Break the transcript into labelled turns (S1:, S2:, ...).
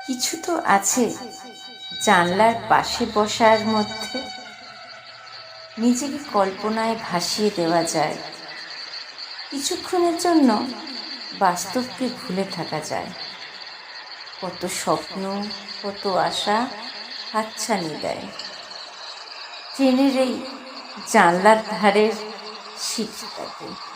S1: কিছু তো আছে জানলার পাশে বসার মধ্যে, নিজেকে কল্পনায় ভাসিয়ে দেওয়া যায়। কিছুক্ষণের জন্য বাস্তবকে ভুলে থাকা যায়। কত স্বপ্ন, কত আশা হাতছানি দেয় ট্রেনের এই জানলার ধারের সিটটাতে।